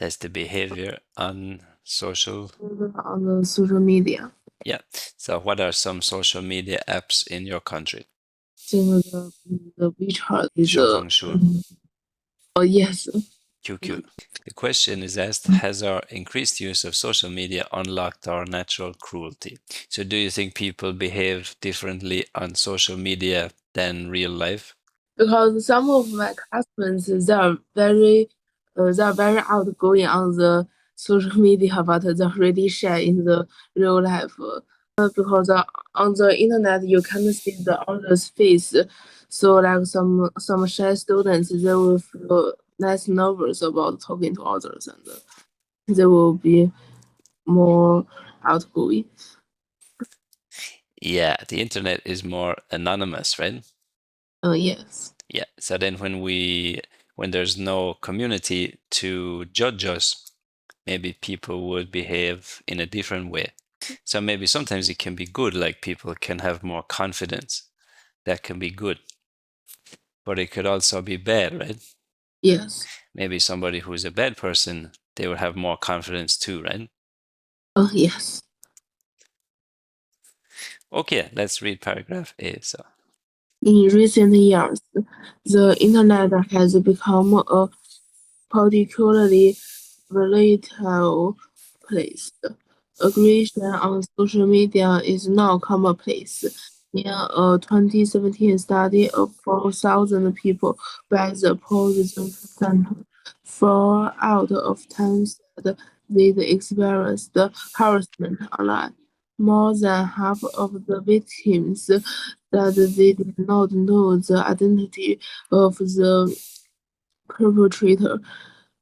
That's the behavior on social. On the social media. Yeah. So what are some social media apps in your country? 这个the WeChat is 小红书, oh yes. QQ. The question is asked, has our increased use of social media unlocked our natural cruelty? So do you think people behave differently on social media than real life? Because some of my classmates they are very outgoing on the social media, but they're really shy in the real life. Because on the internet you can't see the other's face, so like some shy students they will feel less nervous about talking to others, and they will be more outgoing. Yeah, the internet is more anonymous, right? Yes. Yeah. So then when there's no community to judge us, maybe people would behave in a different way. So maybe sometimes it can be good, like people can have more confidence. That can be good. But it could also be bad, right? Yes. Maybe somebody who's a bad person, they would have more confidence too, right? Yes. Okay, let's read paragraph A. So, In recent years, the internet has become a particularly volatile place. Aggression on social media is now commonplace. In a 2017 study of 4,000 people by the Pew Research Center, 4 out of 10 said they'd experienced harassment online. More than half of the victims said they did not know the identity of the perpetrator.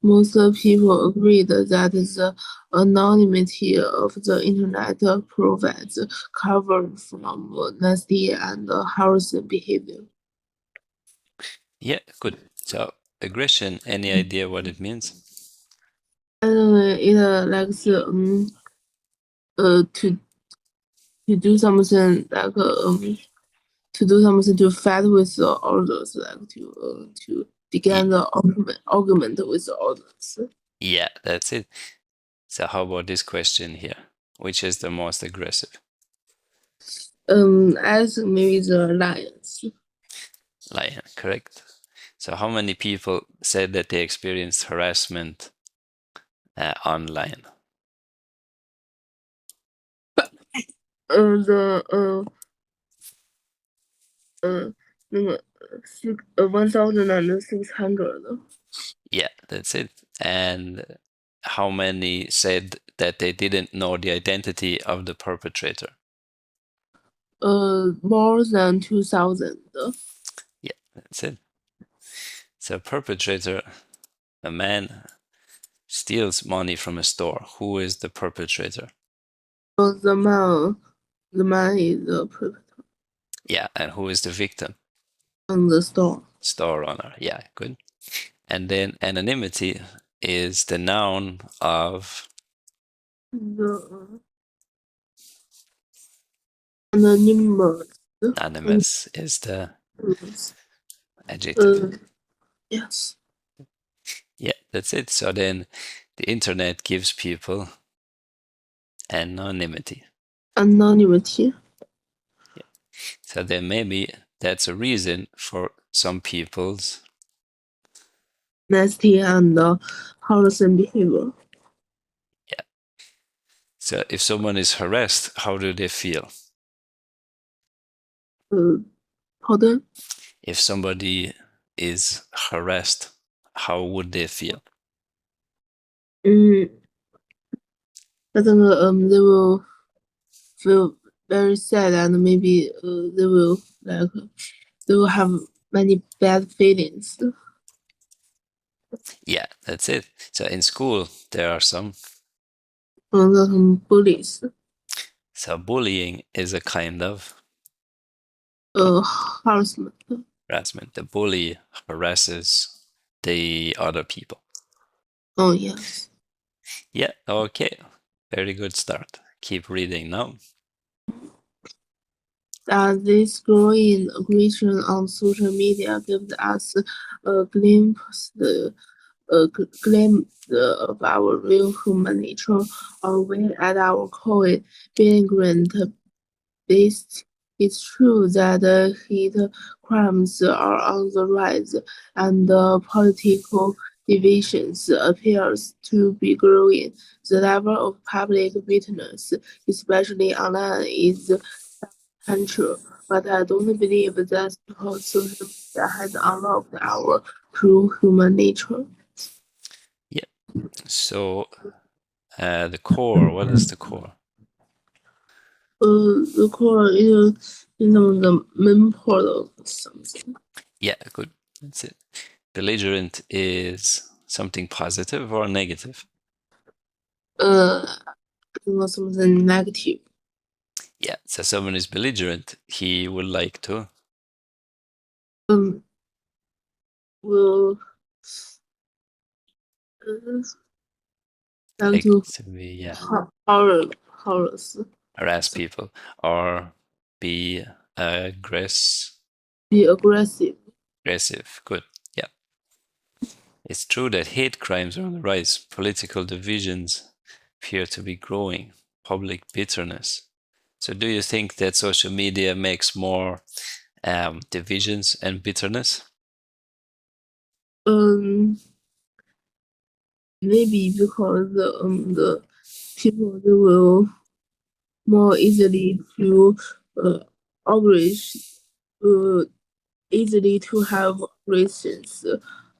Most people agreed that the anonymity of the internet provides cover from nasty and harassing behavior. yeah, good. So, aggression, any idea what it means? It likes to do something like to do something to fight with the others, like to begin the argument with the others. Yeah, that's it. So, how about this question here? Which is the most aggressive? As maybe the lions. Lion, correct. So, how many people said that they experienced harassment online? The 那个1,600. Yeah, that's it. And how many said that they didn't know the identity of the perpetrator? More than 2,000. Yeah, that's it. So, perpetrator, a man steals money from a store. Who is the perpetrator? The man is the perpetrator Yeah, and who is the victim? on the store. Store owner. Yeah, good. And then anonymity is the noun of The anonymous. anonymous is the Anonymous. adjective. Yes. Yeah, that's it. So then the internet gives people anonymity. Anonymity. Yeah. So then maybe that's a reason for some people's. Nasty and harassing behavior. Yeah. So if someone is harassed, how do they feel? Pardon? If somebody is harassed, how would they feel? I think they will feel very sad, and maybe they will have many bad feelings. Yeah, that's it. So in school, there are some. Some bullies. So bullying is a kind of Harassment. harassment. The bully harasses the other people. Oh yes. Yeah, okay. Very good start. Keep reading now. This growing aggression on social media gives us a glimpse claim of our real human nature, or we at our core belligerent beasts. It's true that hate crimes are on the rise, and political divisions appears to be growing. The level of public witness, especially online, is potential, but I don't believe that's because social media has unlocked our true human nature. Yeah. So the core, what is the core? The core is the main part of something. Yeah, good. That's it. Belligerent is something positive or negative? Uh, something negative. Yeah, so someone is belligerent, he would like to Um, will uh, like like to to be, yeah, harass, harass people or be be aggressive. aggressive. Good. Yeah. It's true that hate crimes are on the rise. Political divisions appear to be growing. Public bitterness. So, do you think that social media makes more divisions and bitterness? Um, Maybe because the people they will more easily to uh outrage, uh easily to have races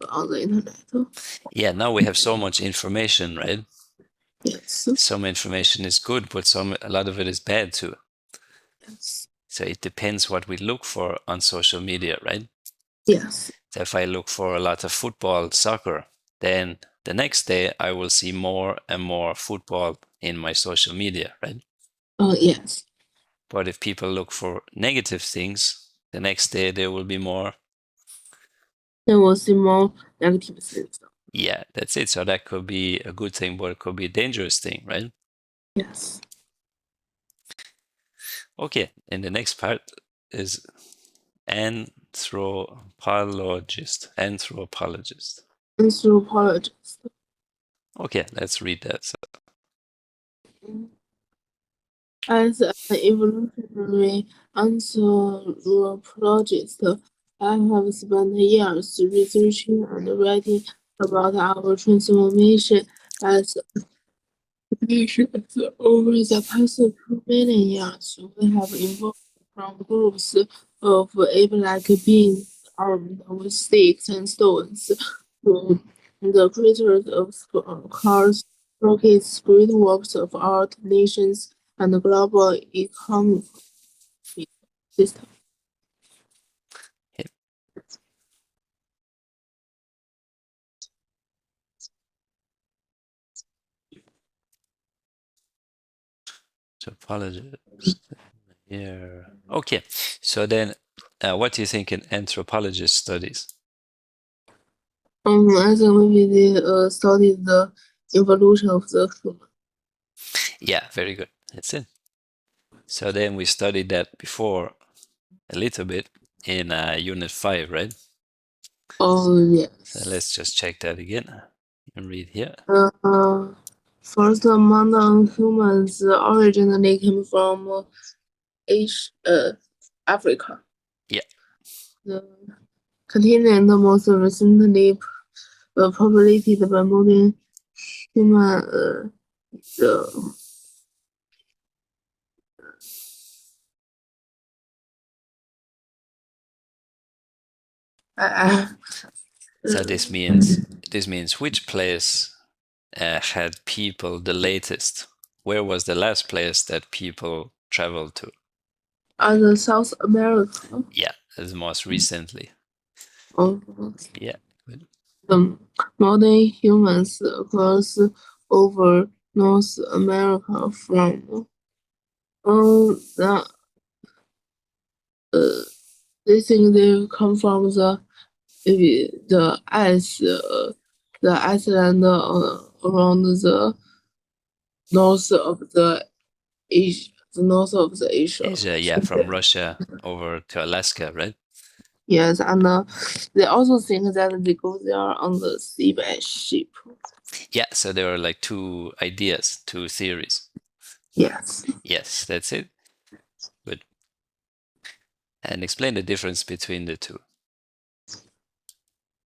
on the internet. Yeah, now we have so much information, right? Yes, Some information is good, but a lot of it is bad too. yes, So it depends what we look for on social media, right? yes. So if I look for a lot of football, soccer, then the next day I will see more and more football in my social media, right? Yes. But if people look for negative things, the next day there will be more. There was more negative things. Yeah, that's it. So that could be a good thing, but it could be a dangerous thing, right? Yes. Okay, and the next part is anthropologist. Anthropologist. Anthropologist. Okay, let's read that. So, As an evolutionary anthropologist, I have spent years researching and writing about our transformation as species. Over the past 2 million years, we have evolved from groups of ape-like beings armed with sticks and stones to the creators of cars, rockets, great works of art, nations, and global economic system. yeah, anthropologist. Yeah. Okay. So then, what do you think an anthropologist studies? I think maybe they studied the evolution of the human. Yeah, very good. That's it. So then we studied that before a little bit in Unit 5, right? Oh, So yes. let's just check that again and read here. Uh, First, among humans originally came from Asia, Africa. Yeah. The continent most recently populated by modern human. The uh, So this means which place had people the latest? Where was the last place that people traveled to? other South America. Yeah, as most recently. Uh, Yeah, good. the modern humans cross over North America from the uh, they think they come from the ice the Iceland around north of the Asia, the north of the Asia. Asia, yeah, from Russia over to Alaska, right? Yes, and they also think that they go there on the sea by ship. Yeah, so there are like two ideas, two theories. Yes. Yes, that's it. Good. And explain the difference between the two.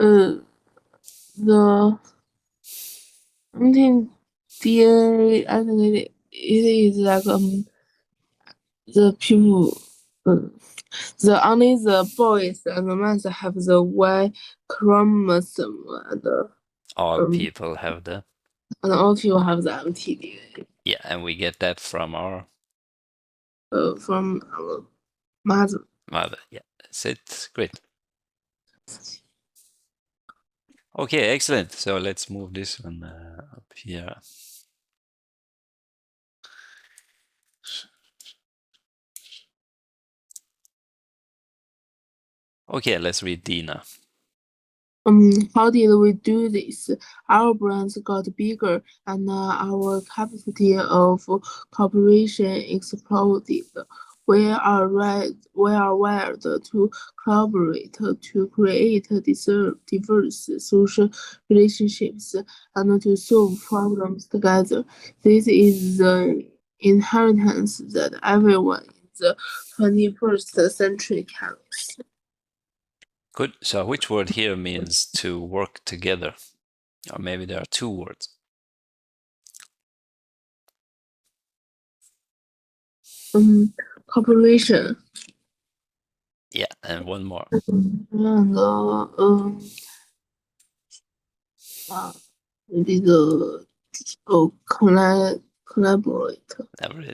Uh, the I think DNA, I think it is like the people, um, the only the boys and the men have the Y chromosome All um people have the, and all people have the mTDNA yeah, and we get that from our from our mother. mother. Yeah, that's it. Great. Okay, excellent. So let's move this one up here. Okay, let's read Dina. How did we do this? Our brains got bigger and our capacity of cooperation exploded. We are wired to collaborate, to create diverse social relationships, and to solve problems together. This is the inheritance that everyone in the 21st century carries. Good. So which word here means to work together? Or maybe there are two words. Cooperation. Yeah, and one more. And maybe the collaborate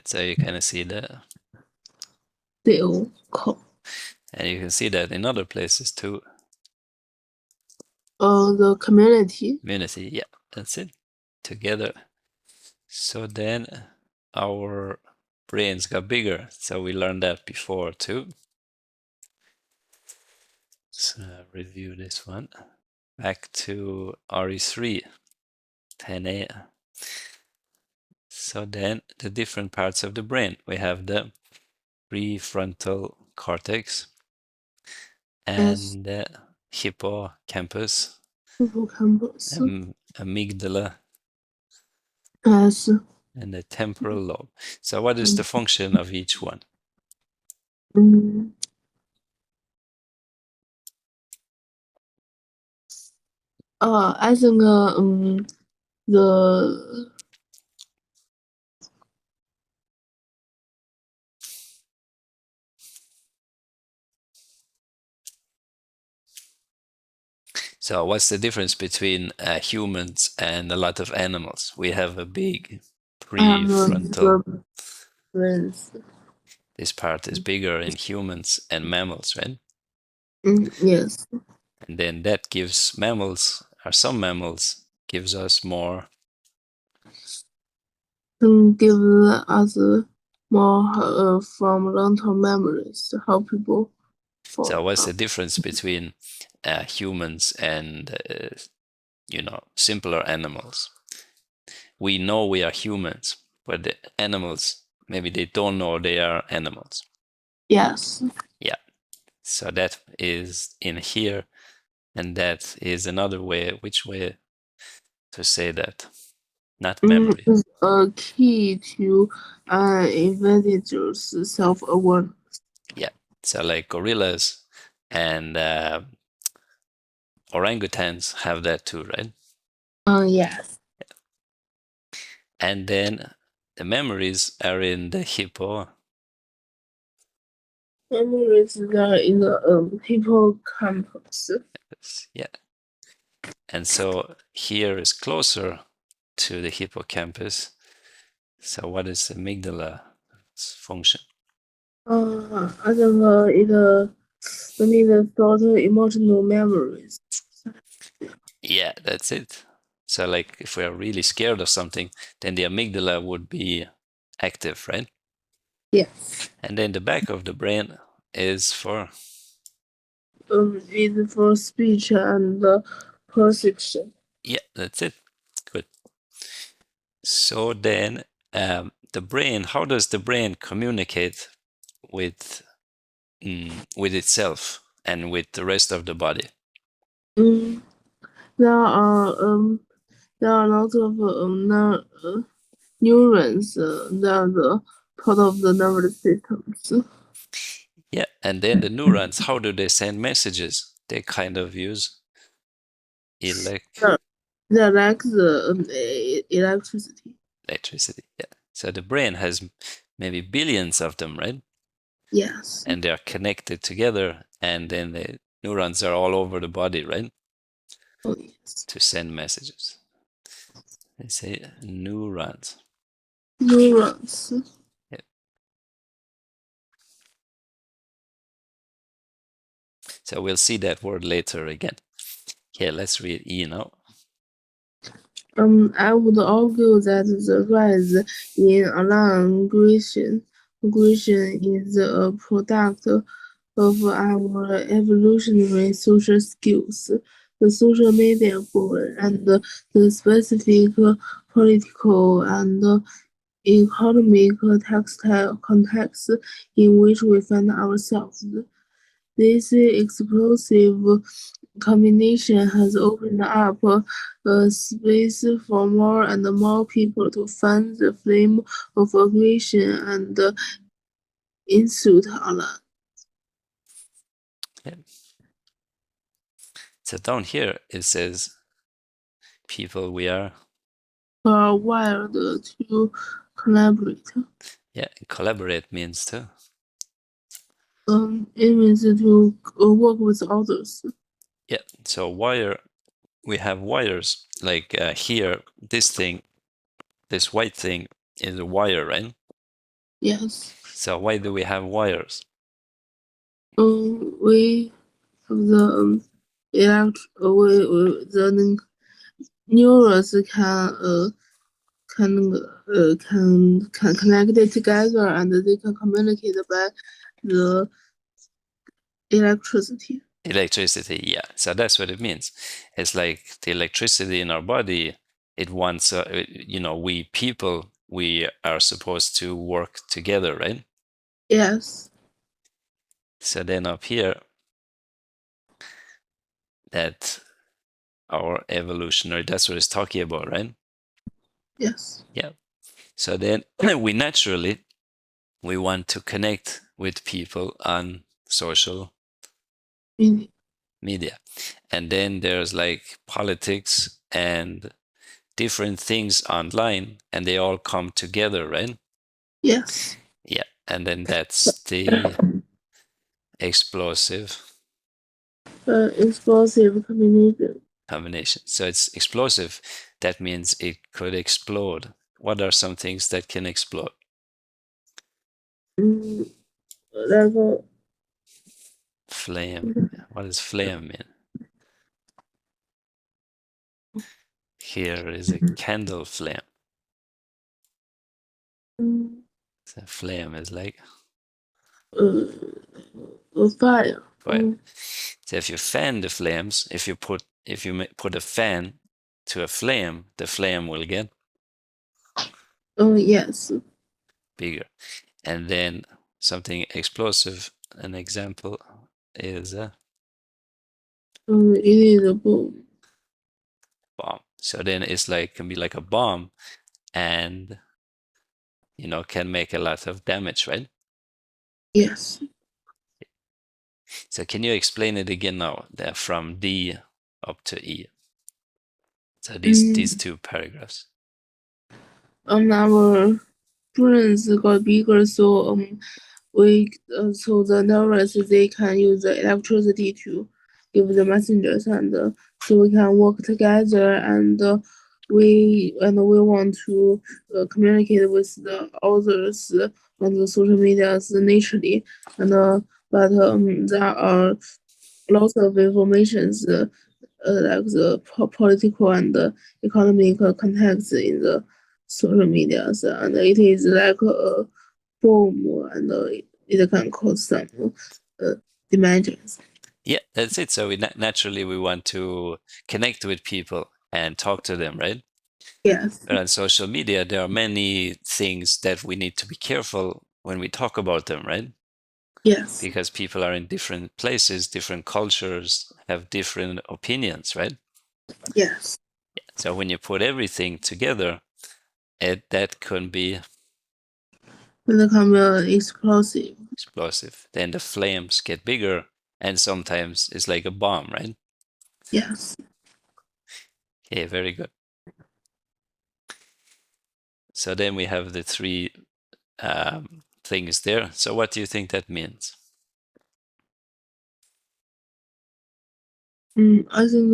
So you kind of see that. deal co And you can see that in other places too. the community. Community, yeah, that's it. Together. So then our brains got bigger. So we learned that before too. So review this one. Back to RE3, 10A. So then the different parts of the brain. We have the prefrontal cortex As and the hippocampus, hippocampus amygdala, as and the temporal lobe. So what is the function of each one? um, I think the So what's the difference between humans and a lot of animals? We have a big I have prefrontal. the brains. This part is bigger in humans and mammals, right? Yes, And then that gives mammals, or some mammals, gives us more. can give us more from long-term memories to help people So for what's the difference between humans and simpler animals? We know we are humans, but the animals maybe they don't know they are animals. yes. Yeah. So that is in here, and that is another way. Which way to say that? Not memory. Is a key to an individual's self-awareness. Yeah. So like gorillas and orangutans have that too, right? Yes. And then the memories are in the Memories are in the hippocampus. yeah. And so here is closer to the hippocampus. So what is the amygdala's function? I think we need to store the emotional memories. Yeah, that's it. So like if we are really scared of something, then the amygdala would be active, right? Yes. And then the back of the brain is for, Is for speech and perception. yeah, that's it. Good. So then the brain, how does the brain communicate with with itself and with the rest of the body. Mm, there are lots of neurons that are the part of the nervous systems. Yeah, and then the neurons, how do they send messages? They kind of use elect They're, they're like the electricity. electricity. Yeah. So the brain has maybe billions of them, right? Yes. And they are connected together, and then the neurons are all over the body, right? Oh yes. To send messages. They say neurons. Neurons. Yeah. So we'll see that word later again. Okay, let's read E now. I would argue that the rise in aggression is a product of our evolutionary social skills, the social media boom, and the specific political and economic textile context in which we find ourselves. This explosive combination has opened up a space for more and more people to fan the flame of aggression and insult online. Yeah. So down here it says people we are. Wired to collaborate. Yeah, collaborate means to. It means to work with others. Yeah, so wire, we have wires like here, this thing, this white thing is a wire, right? Yes. So why do we have wires? We have the the neurons can connect it together and they can communicate by the electricity. Electricity, yeah. So that's what it means. It's like the electricity in our body, it wants, we people, we are supposed to work together, right? Yes. So then up here, that our evolutionary, that's what it's talking about, right? Yes. Yeah. So then we naturally, we want to connect with people on social Meaning. media. And then there's like politics and different things online, and they all come together, right? Yes. Yeah. And then that's the explosive Explosive combination. combination. So it's explosive. That means it could explode. What are some things that can explode? Mm, like Flame. What does flame mean? Here is a candle flame. mm, So flame is like fire. fire. So if you fan the flames, if you put a fan to a flame, the flame will get Yes. bigger. And then something explosive, an example is a It is a boom. bomb. So then it's like can be like a bomb and can make a lot of damage, right? Yes. So can you explain it again now? There from D up to E. So these Mm, two paragraphs. our brains got bigger, so so the nerves they can use the electricity to give the messengers, and so we can work together, and we want to communicate with the others on the social medias naturally, and but there are lots of informations like the political and economic context in the social medias, and it is like a bomb, and it can cause some uh, damages. Yeah, that's it. So naturally we want to connect with people and talk to them, right? Yes. But on social media, there are many things that we need to be careful when we talk about them, right? Yes. because people are in different places, different cultures, have different opinions, right? Yes. So when you put everything together, that can be Become explosive. explosive. Then the flames get bigger, and sometimes it's like a bomb, right? Yes. Okay, very good. So then we have the three things there. So what do you think that means? I think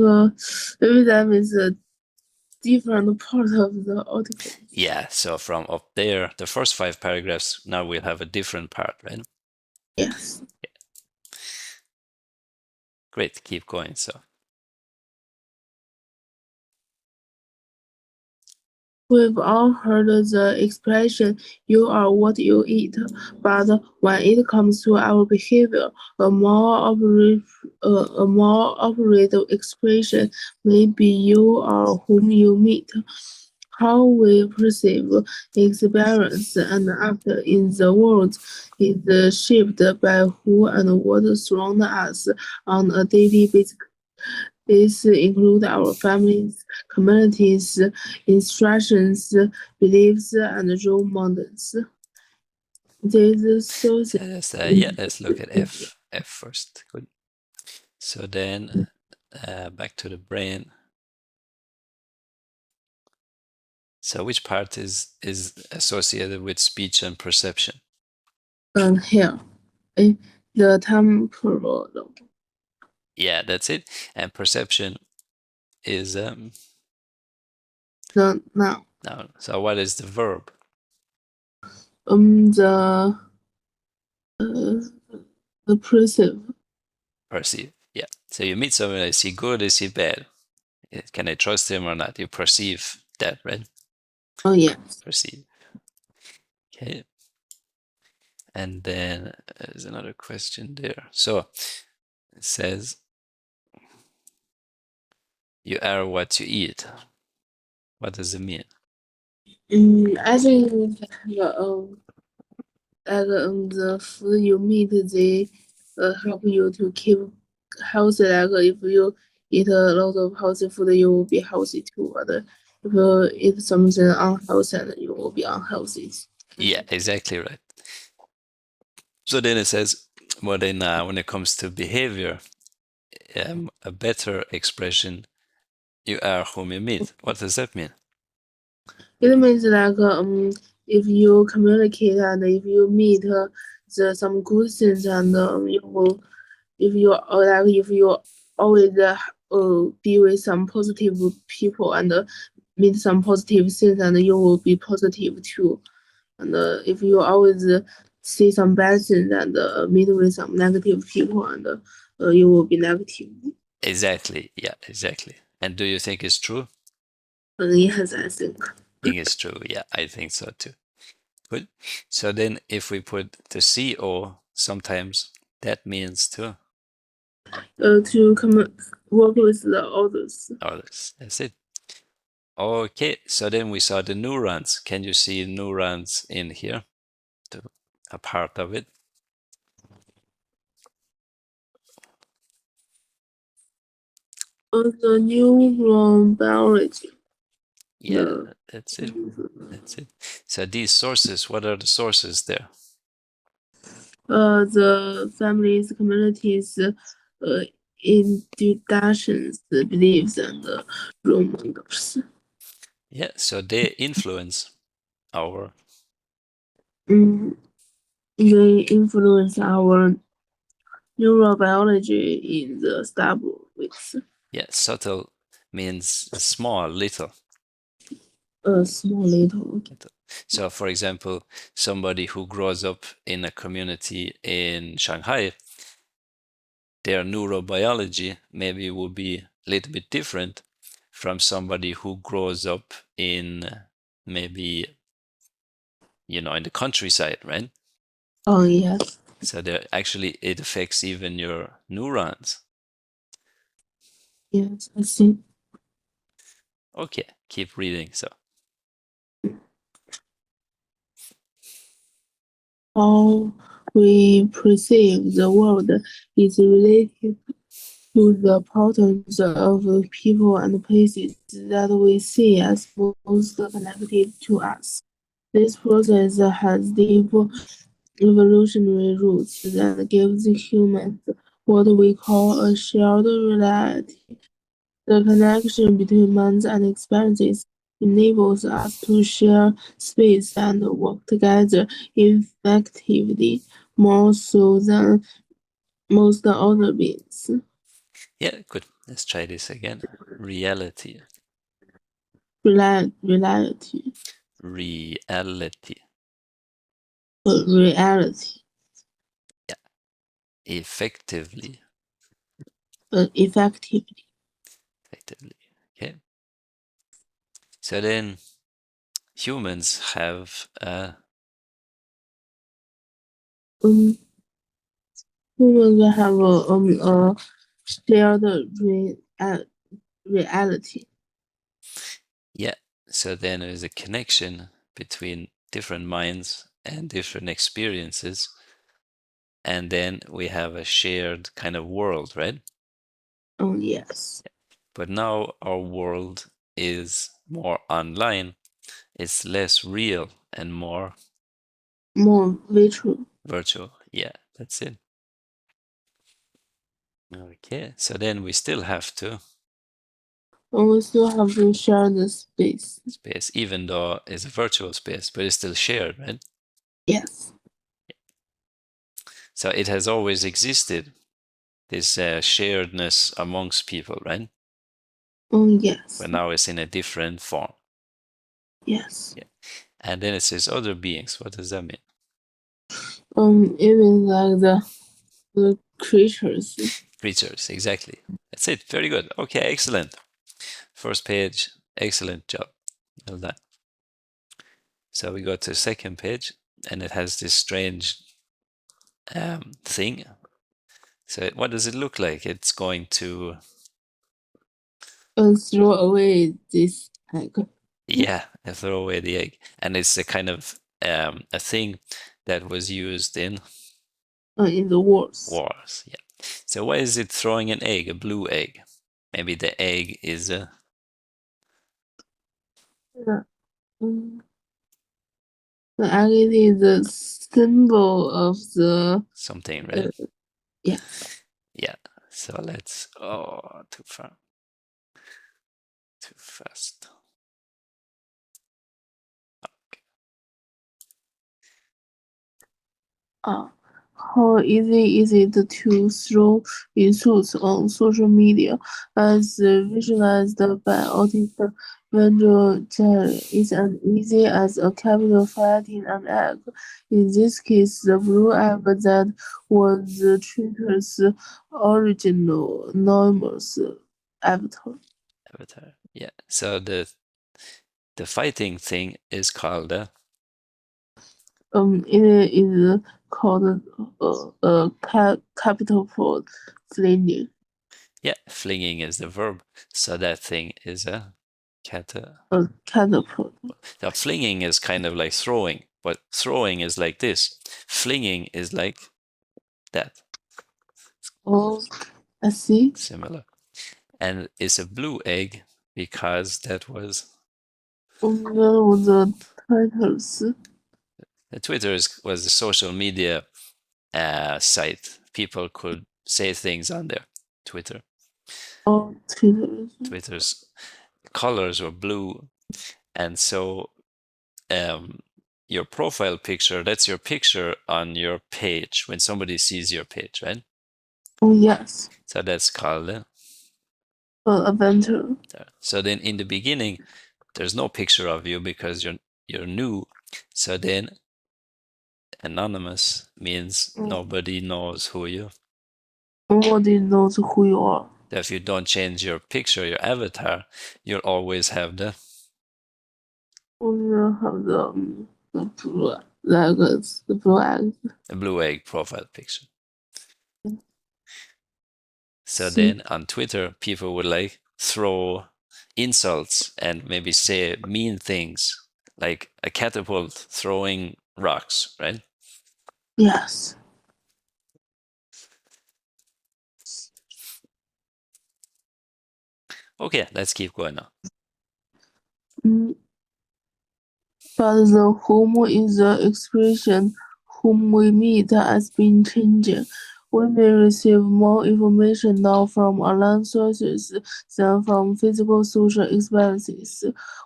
maybe that means a different part of the article. Yeah, so from up there, the first 5 paragraphs, now we'll have a different part, right? Yes. Great, keep going. So We've all heard the expression, you are what you eat, but when it comes to our behavior, a more operative expression may be you are whom you meet. How we perceive, experience, and act in the world is shaped by who and what surrounds us on a daily basis. These include our families, communities, instructions, beliefs, and role models. These sources yeah, let's look at F first. Good. So then back to the brain. So which part is associated with speech and perception? here, the temporal lobe, Yeah, that's it. And perception is the now, noun. So what is the verb? the uh, the perceive. Perceive. Yeah. So you meet someone, is he good, is he bad? Can I trust him or not? You perceive that, right? Oh yes. Perceive. Okay. And then there's another question there. So it says, you are what you eat. What does it mean? I think the food you meet they help you to keep healthy. Like if you eat a lot of healthy food, you will be healthy too. But if you eat something unhealthy, then you will be unhealthy. Yeah, exactly right. So then it says, well, then when it comes to behavior, a better expression, you are whom you meet. What does that mean? It means like if you communicate and if you meet some good things and you will if you always be with some positive people and meet some positive things and you will be positive too. And if you always see some bad things and meet with some negative people and you will be negative. Exactly. Yeah, exactly. And do you think it's true? Yes, I think. I think it's true. Yeah, I think so too. Good. So then if we put the CO, sometimes that means to To come work with the others. others. That's it. Okay, so then we saw the neurons. Can you see neurons in here? A part of it? The neuron biology. Yeah, The that's it. That's it. So these sources, what are the sources there? the families, communities, institutions, beliefs, and role models. Yeah, so they influence our, Mm, they influence our neurobiology in the stable with yeah, subtle means small, little. a small little. Little. So for example, somebody who grows up in a community in Shanghai, their neurobiology maybe would be a little bit different from somebody who grows up in maybe, in the countryside, right? Oh yes, So there actually it affects even your neurons. yes, I see. Okay, keep reading. So How we perceive the world is related to the patterns of people and places that we see as most connected to us. This process has deep evolutionary roots that gives humans what we call a shared reality. The connection between minds and experiences enables us to share space and work together effectively, more so than most other beings. Yeah, good. Let's try this again. Reality. Reality. Reality. Reality. Yeah. Effectively. Effectively. Effectively. Okay. So then humans have Um, Humans have a shared reality. yeah. So then there's a connection between different minds and different experiences. And then we have a shared kind of world, right? Yes. But now our world is more online. It's less real and more More virtual. virtual. Yeah, that's it. Okay, so then we still have to And we still have to share the space. space, even though it's a virtual space, but it's still shared, right? Yes. So it has always existed, this sharedness amongst people, right? Yes. But now it's in a different form. Yes. Yeah. And then it says other beings. What does that mean? Even like the creatures. Creatures, exactly. That's it. Very good. Okay, excellent. First page, excellent job. Well done. So we go to the second page, and it has this strange thing. So what does it look like? It's going to, Throw away this egg yeah, throw away the egg. And it's a kind of a thing that was used in in the wars. wars. Yeah. So why is it throwing an egg, a blue egg? Maybe the egg is Yeah. Um, the egg is the symbol of the something, uh, right? yes. Yeah. So let's, oh, too far, too fast. Uh, how easy is it to throw insults on social media as visualized by artist Vendor Jerry? It's as easy as a capital fighting an egg. In this case, the blue egg that was Twitter's original anonymous avatar. Avatar. Yeah. So the fighting thing is called It is called capital for flinging. yeah, flinging is the verb. So that thing is a cata. Catapult. Now flinging is kind of like throwing, but throwing is like this. Flinging is like that. Oh, I see. Similar. And it's a blue egg because that was One of the titles. Twitter was a social media site. People could say things on there. Twitter. All titles. Twitter's colors were blue, and so um, your profile picture, that's your picture on your page when somebody sees your page, right? Oh, yes. So that's called Adventure. so then in the beginning there's no picture of you because you're new. So then anonymous means nobody knows who you. Nobody knows who you are. If you don't change your picture, your avatar, you'll always have Only have the blue, like the blue egg. the blue egg profile picture. So See? then on Twitter, people would like throw insults and maybe say mean things, like a catapult throwing rocks, right? Yes. Okay, let's keep going now. Mm, But the whom in the expression whom we meet has been changing. We may receive more information now from online sources than from physical social experiences.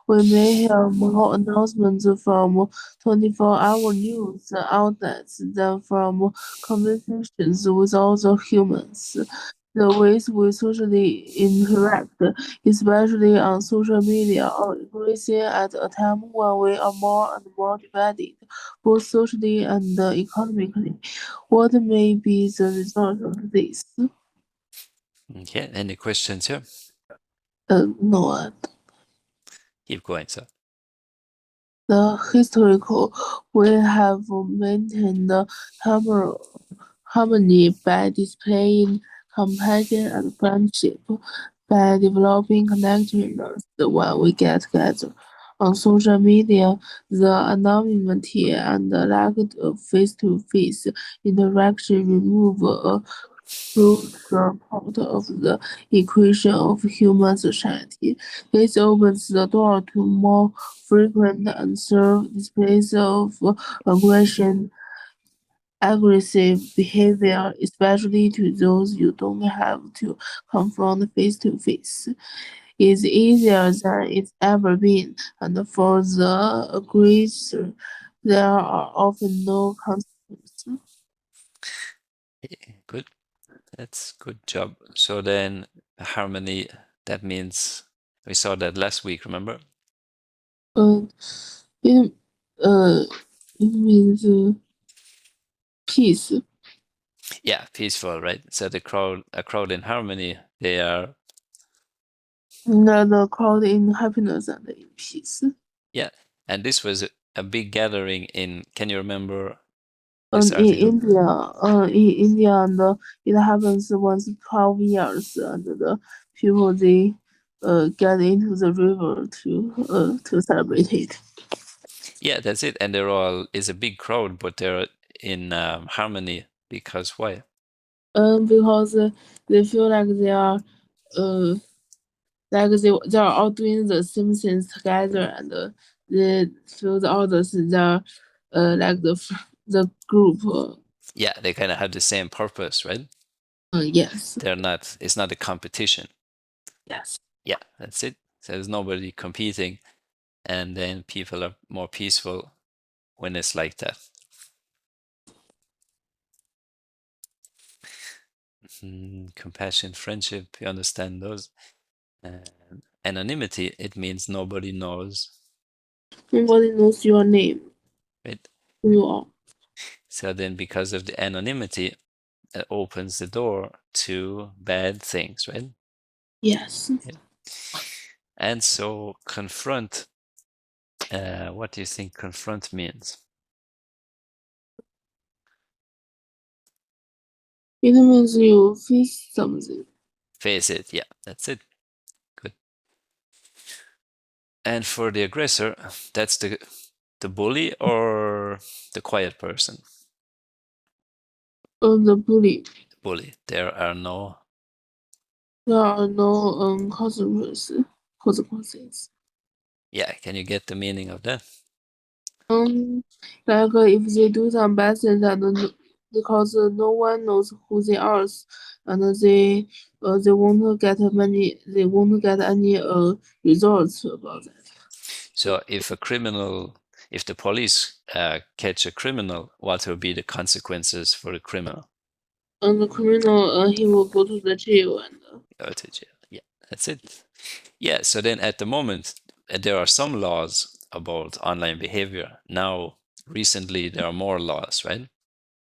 We may hear more announcements from 24-hour news outlets than from conversations with other humans. The ways we socially interact, especially on social media, are increasing at a time when we are more and more divided, both socially and economically. What may be the result of this? Okay, any questions here? No. Keep going, sir. The historical we have maintained harmony by displaying compassion and friendship, by developing connections when we get together. On social media, the anonymity and the lack of face-to-face interaction remove a crucial part of the equation of human society. This opens the door to more frequent and serve displays of aggression, aggressive behavior, especially to those you don't have to confront face to face, is easier than it's ever been, and for the aggressor, there are often no consequences. Good. That's good job. So then harmony, that means we saw that last week, remember? Uh, it, uh, it means peace. Yeah, peaceful, right? So a crowd in harmony, they are, The crowd in happiness and in peace. yeah. And this was a big gathering in, can you remember this In article? India, and it happens once 12 years, and the people they get into the river to celebrate it. Yeah, that's it. And they're all, is a big crowd, but they're in harmony because why? Because they feel like they are uh they are all doing the same things together, and they feel the others they are like the group. Yeah, they kind of have the same purpose, right? Yes, They're not, it's not a competition. yes. Yeah, that's it. So there's nobody competing, and then people are more peaceful when it's like that. Compassion, friendship, you understand those. Anonymity, it means nobody knows, Nobody knows your name. right? Who you are. So then, because of the anonymity, it opens the door to bad things, right? Yes. Yeah. And so, confront. What do you think confront means? It means you face something. Face it. Yeah, that's it. Good. And for the aggressor, that's the bully or the quiet person. The bully. The bully. There are no. There are no consequences. Yeah, can you get the meaning of that? Um, like if they do some bad things and because no one knows who they are, and they won't get they won't get any results about that. So if a criminal, if the police catch a criminal, what will be the consequences for the criminal? And the criminal he will go to the jail and Go to jail. Yeah, that's it. Yeah, so then at the moment, there are some laws about online behavior. Now, recently, there are more laws, right?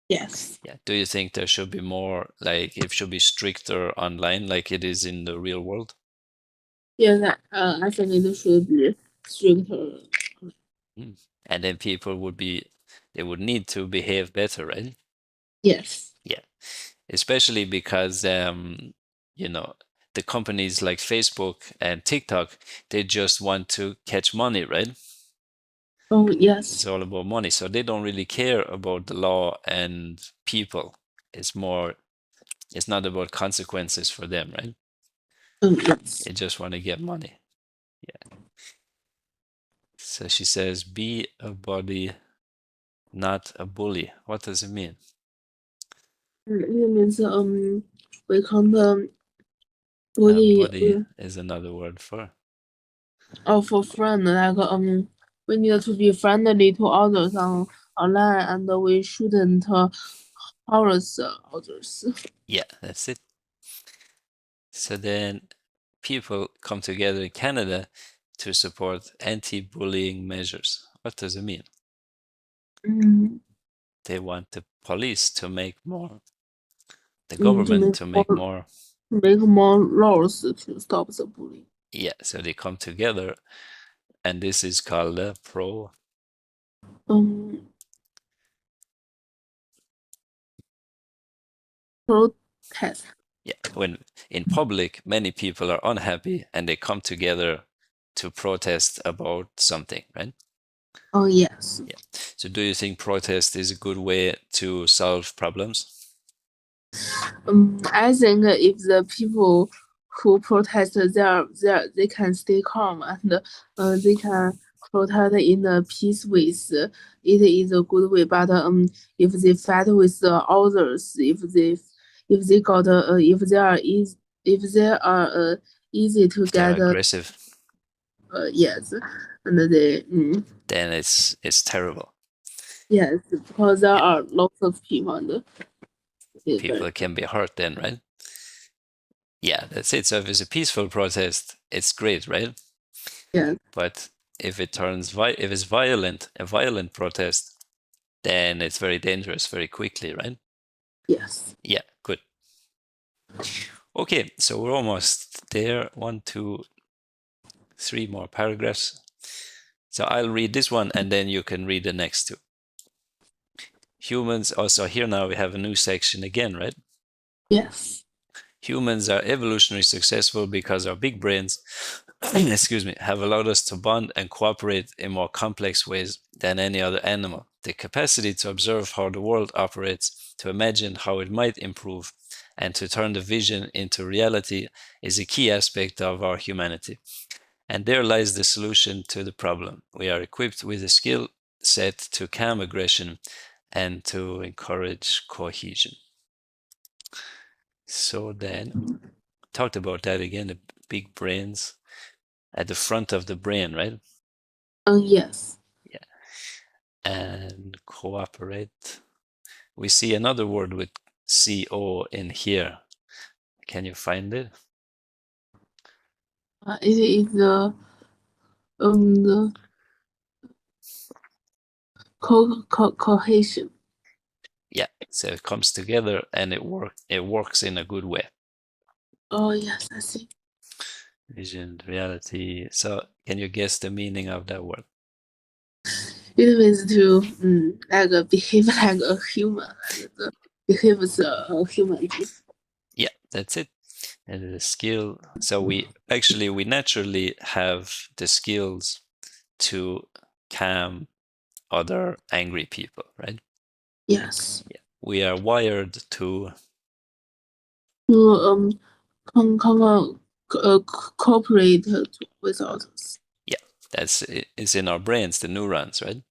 yes. Yeah. Do you think there should be more, like, it should be stricter online like it is in the real world? Yeah, that I think it should be stricter. Mm. And then people would be, they would need to behave better, right? Yes. Yeah. Especially because, you know, the companies like Facebook and TikTok, they just want to catch money, right? Oh It's yes. all about money. So they don't really care about the law and people. It's more, it's not about consequences for them, right? Yes. They just want to get money. Yeah. So she says, be a body, not a bully. What does it mean? It means we can't bully Body is another word for. for friend like we need to be friendly to others online and we shouldn't harass others. Yeah, that's it. So then people come together in Canada to support anti-bullying measures. What does it mean? Mm, They want the police to make more, the to government to make more. make more laws to stop the bullying. Yeah, so they come together, and this is called a Um, protest. yeah, when in public many people are unhappy and they come together to protest about something, right? Oh yes. Yeah. So do you think protest is a good way to solve problems? I think if the people who protest they can stay calm and they can protest in a peace ways, it is a good way. But if they fight with the others, if they got if they are easy to If they're get aggressive, yes, and they then it's terrible. yes, because there Yeah, are lots of people and it's very people can be hurt then, right? Yeah, that's it. So if it's a peaceful protest, it's great, right? yes, But if it turns if it's violent, a violent protest, then it's very dangerous very quickly, right? yes. Yeah, good. Okay, so we're almost there. 1, 2, 3 more paragraphs. So I'll read this one and then you can read the next two. Humans, also here now we have a new section again, right? Yes. Humans are evolutionarily successful because our big brains, excuse me, have allowed us to bond and cooperate in more complex ways than any other animal. The capacity to observe how the world operates, to imagine how it might improve, and to turn the vision into reality is a key aspect of our humanity. And there lies the solution to the problem. We are equipped with a skill set to calm aggression and to encourage cohesion. So then, talked about that again, the big brains at the front of the brain, right? Yes. Yeah. And cooperate. We see another word with CO in here. Can you find it? It is the cohesion. Yeah. So it comes together and it works in a good way. Oh yes, I see. Vision, reality. So can you guess the meaning of that word? It means to like behave like a human and behave as a human being. Yeah, that's it. And the skill. So we naturally have the skills to calm other angry people, right? Yes. Yeah. We are wired to, To cooperate with others. yeah, it's in our brains, the neurons, right?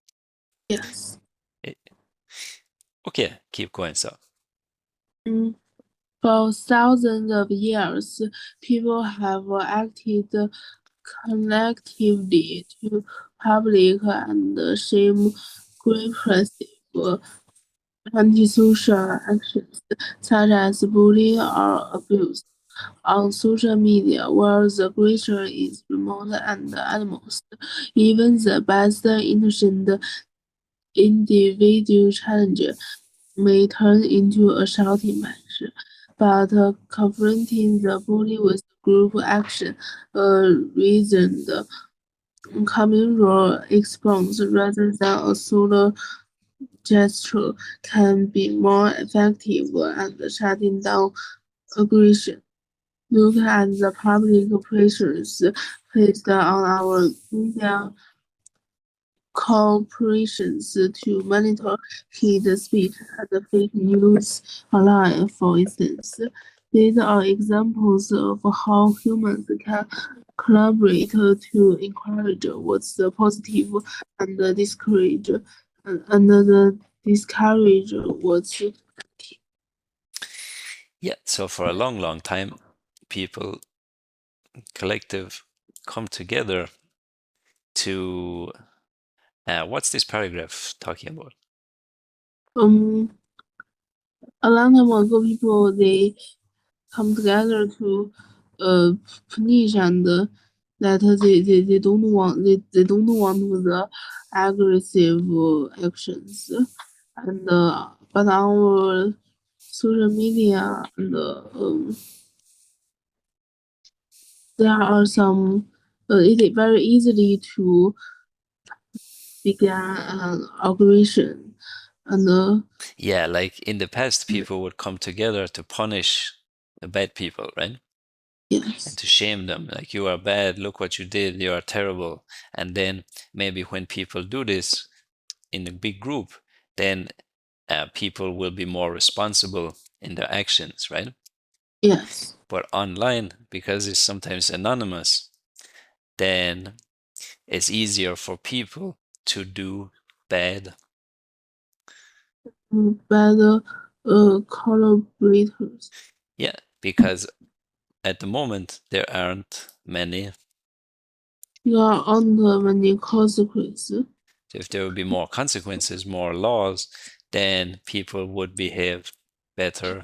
Yes. Eh, okay, keep going. So, Mm. For thousands of years, people have acted collectively to public and shame repressive antisocial actions such as bullying or abuse. On social media, where the creature is remote and animals, even the best intentioned individual challenge may turn into a shouting match. But confronting the bully with group action, reasoned communal response rather than a solo gesture can be more effective at shutting down aggression. Look at the public pressures placed on our media corporations to monitor hate speech and fake news online, for instance. These are examples of how humans can collaborate to encourage what's the positive and discourage and the discourage what's Yeah, so for a long, long time, people, collective, come together to what's this paragraph talking about? um a long time ago people they come together to uh punish and that they don't want they don't want the aggressive actions and but our social media and there are some it is very easily to begin an aggression and Yeah, like in the past, people would come together to punish the bad people, right? And yes to shame them, like, you are bad, look what you did, you are terrible. And then maybe when people do this in a big group, then people will be more responsible in their actions, right? yes But online, because it's sometimes anonymous, then it's easier for people to do bad. by the collaborators. Yeah, because at the moment there aren't many. You are under many consequences. So if there would be more consequences, more laws, then people would behave better,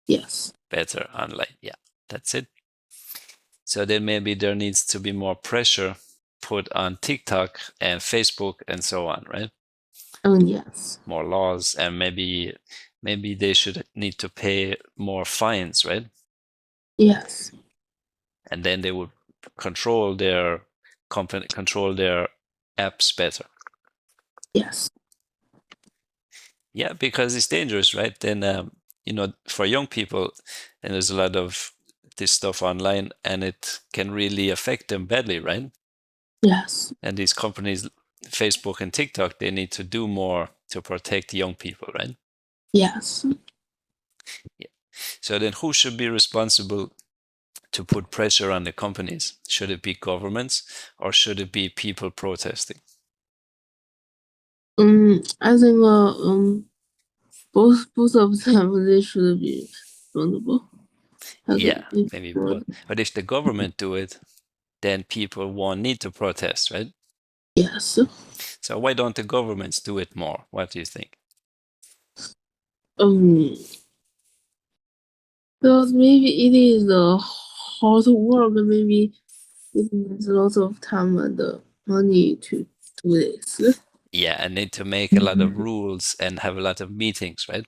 Yes. better online. Yeah, that's it. So then maybe there needs to be more pressure put on TikTok and Facebook and so on, right? And yes. More laws, and maybe they should need to pay more fines, right? Yes. And then they would control their company, control their apps better. Yes. Yeah, because it's dangerous, right? Then for young people, and there's a lot of this stuff online, and it can really affect them badly, right? Yes. And these companies, Facebook and TikTok, they need to do more to protect young people, right? Yes. Yeah. So then who should be responsible to put pressure on the companies? Should it be governments or should it be people protesting? I think both of them they should be responsible. Yeah, Okay. maybe both. But if the government do it, then people won't need to protest, right? Yes. So why don't the governments do it more? What do you think? Um because maybe it is a hard work, maybe it needs lots of time and money to do this. Yeah, and need to make a lot of rules and have a lot of meetings, right?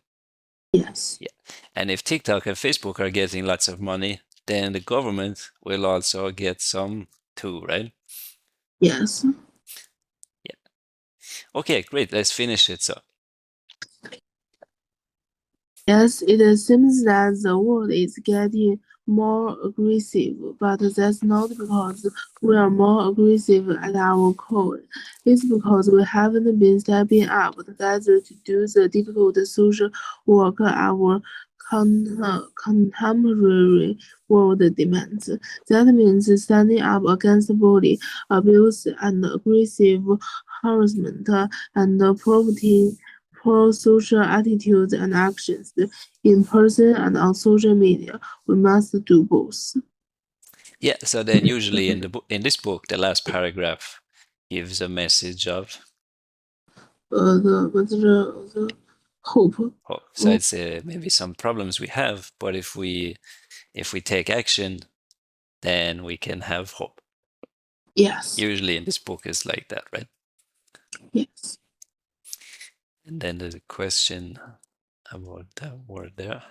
Yes. Yeah. And if TikTok and Facebook are getting lots of money, then the government will also get some too, right? Yes. Yeah. Okay, great. Let's finish it. So, Yes, it seems that the world is getting more aggressive, but that's not because we are more aggressive at our core. It's because we haven't been stepping up together to do the difficult social work our contemporary world demands. That means standing up against bullying, abuse, and aggressive harassment, and promoting pro-social attitudes and actions in person and on social media. We must do both. yeah, so then usually in the in this book, the last paragraph gives a message of The hope. hope. So Oh, it's maybe some problems we have, but if we take action, then we can have hope. yes, Usually in this book is like that, right? yes. And then there's a question about that word there.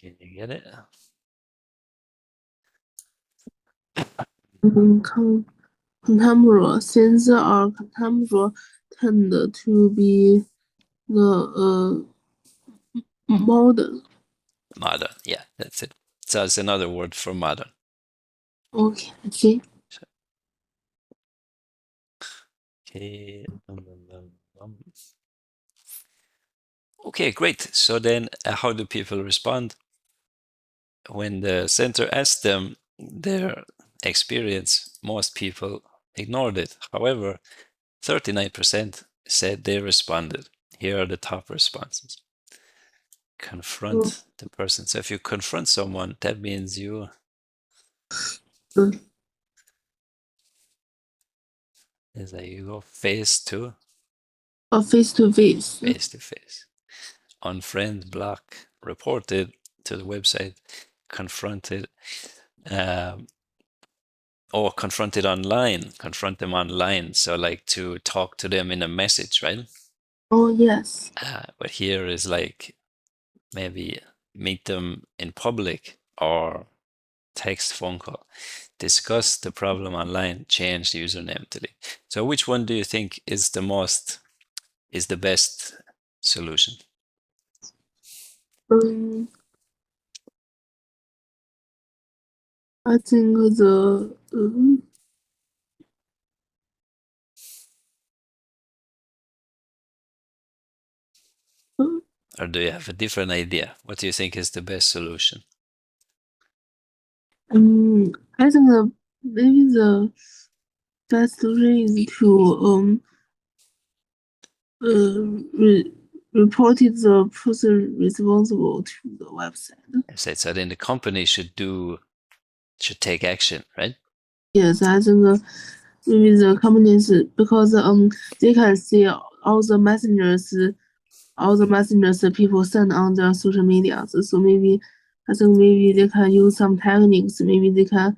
Can you get it? Contemporary, since our contemporary tend to be the modern. Modern. Yeah, that's it. So it's another word for modern. Okay, I see. Okay. Okay, great. So then, how do people respond? When the center asked them their experience, most people ignored it. However, 39% said they responded. Here are the top responses. Mm, Confront the person. So if you confront someone, that means you mm. is that you go Face to face. to face. Unfriend, block, reported to the website, confronted, um, or confronted online, confront them online. So like to talk to them in a message, right? Oh, yes. But here is like maybe meet them in public or text, phone call, discuss the problem online, change the username, delete. So which one do you think is the best solution? Um, I think the uh, Or do you have a different idea? What do you think is the best solution? I think maybe the best solution is to re reported the person responsible to the website. I said so then the company should take action, right? Yes, I think maybe the companies because they can see all the messengers that people send on their social media. So maybe I think maybe they can use some techniques. Maybe they can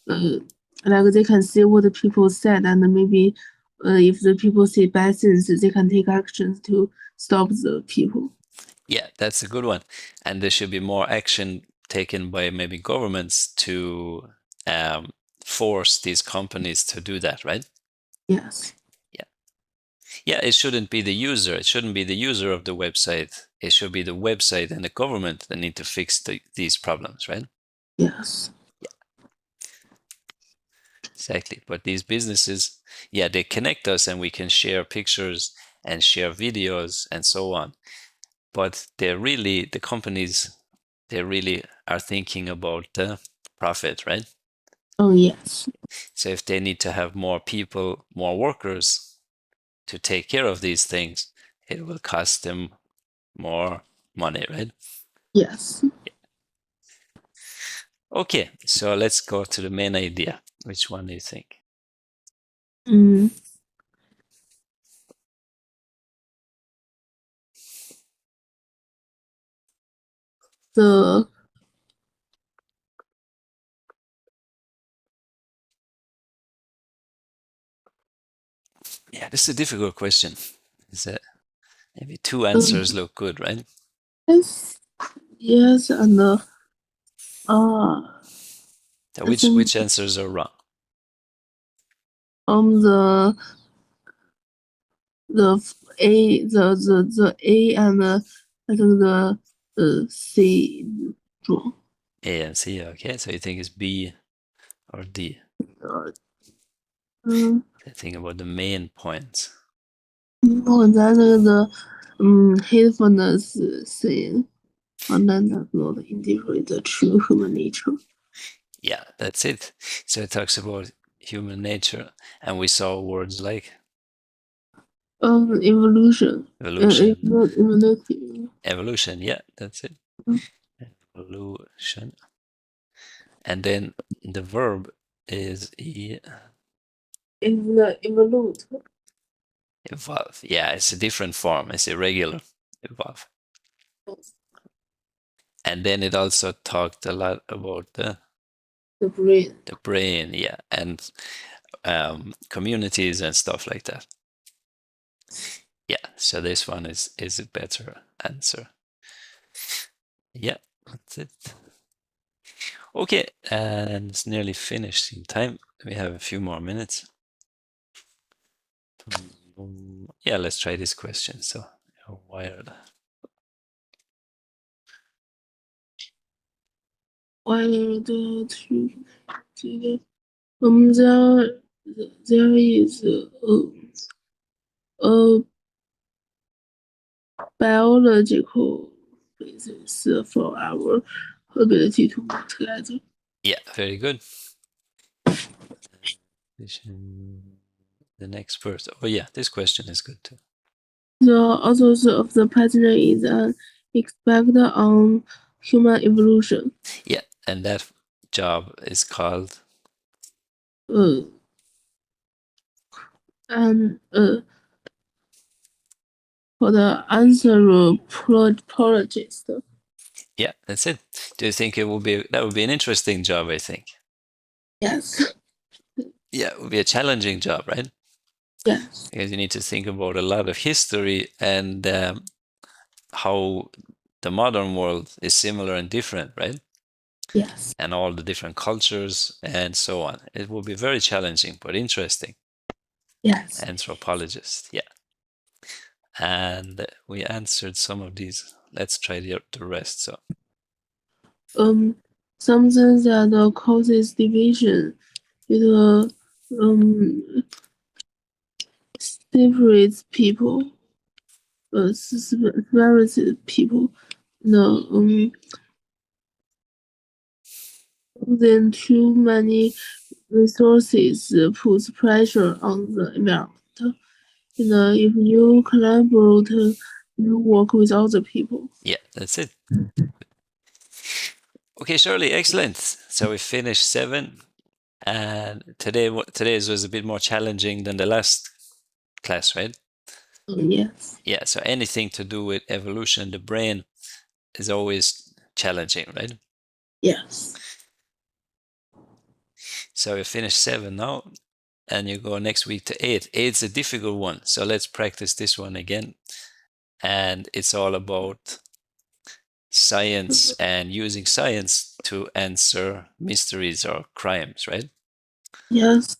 uh like they can see what the people said and maybe if the people say bad things, they can take actions to stop the people. Yeah, that's a good one. And there should be more action taken by maybe governments to um, force these companies to do that, right? Yes. Yeah. Yeah, it shouldn't be the user. It shouldn't be the user of the website. It should be the website and the government that need to fix these problems, right? Yes. Yeah, exactly. But these businesses, yeah, they connect us and we can share pictures and share videos and so on. But the companies, they really are thinking about the profit, right? Oh yes. So if they need to have more people, more workers to take care of these things, it will cost them more money, right? Yes. Okay, so let's go to the main idea. Which one do you think? Mm, the Yeah, this is a difficult question. Is that maybe two answers um, look good, right? yes, yes, and uh, So I think which answers are wrong? the the A and I think the C wrong. A and C. Okay, so you think it's B or D? Uh,嗯，I think about the main points. 我在那个hatefulness saying online does not integrate the true human nature. Yeah, that's it. So it talks about human nature, and we saw words like Evolution, evolution, evolution, evolution. Yeah, that's it. Evolution, and then the verb is evolve. evolve. Yeah, it's a different form. It's irregular. Evolve. And then it also talked a lot about The brain. the brain, yeah, and communities and stuff like that. Yeah, so this one is a better answer. Yeah, that's it. Okay, and it's nearly finished in time. We have a few more minutes. Yeah, let's try this question. So, wired. Why the to there is a biological basis for our ability to work together. Yeah, very good. The next person. Oh yeah, this question is good too. The authors of the pattern is an expert on human evolution. Yeah, and that job is called. Uh, and for the anthropologist. Yeah, that's it. Do you think it would be that would be an interesting job? I think. Yes. Yeah, it would be a challenging job, right? Yes. Because you need to think about a lot of history and how the modern world is similar and different, right? Yes. And all the different cultures and so on. It will be very challenging but interesting. Yes. Anthropologist, yeah. And we answered some of these. Let's try the rest. So Um, something that causes division. It separates people. Separates people. No. Then too many resources puts pressure on the environment. If you collaborate, you work with other people. yeah, that's it. Okay, Shirley, excellent. So we finished 7, and today's was a bit more challenging than the last class, right? Yes. Yeah, so anything to do with evolution, the brain is always challenging, right? Yes. So you finish 7 now, and you go next week to 8. 8's a difficult one, so let's practice this one again. And it's all about science and using science to answer mysteries or crimes, right? Yes.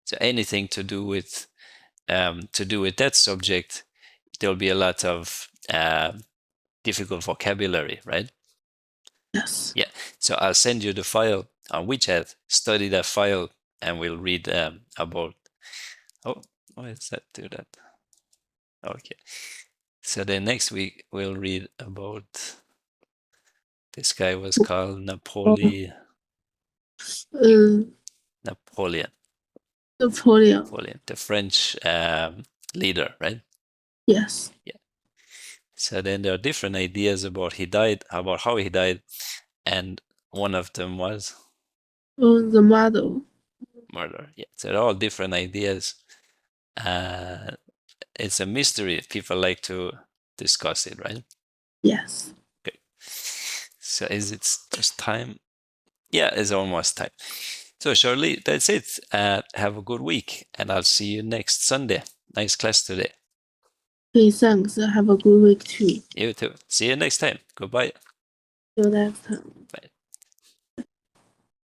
So anything to do with that subject, there'll be a lot of difficult vocabulary, right? Yes. Yeah. So I'll send you the file on WeChat. Study that file, and we'll read about. Oh, why does that do that? Okay. So then next week we'll read about this guy was called Uh, Napoleon, Napoleon. the French leader, right? Yes. Yeah. So then there are different ideas about how he died, and one of them was The model. murder. Yeah. So they're all different ideas. Uh, it's a mystery. People like to discuss it, right? Yes. Okay. So is it just time? Yeah, it's almost time. So Shirley, that's it. Have a good week, and I'll see you next Sunday. Nice class today. Okay, thanks. Have a good week too. You too. See you next time. Goodbye. Till next time. Bye.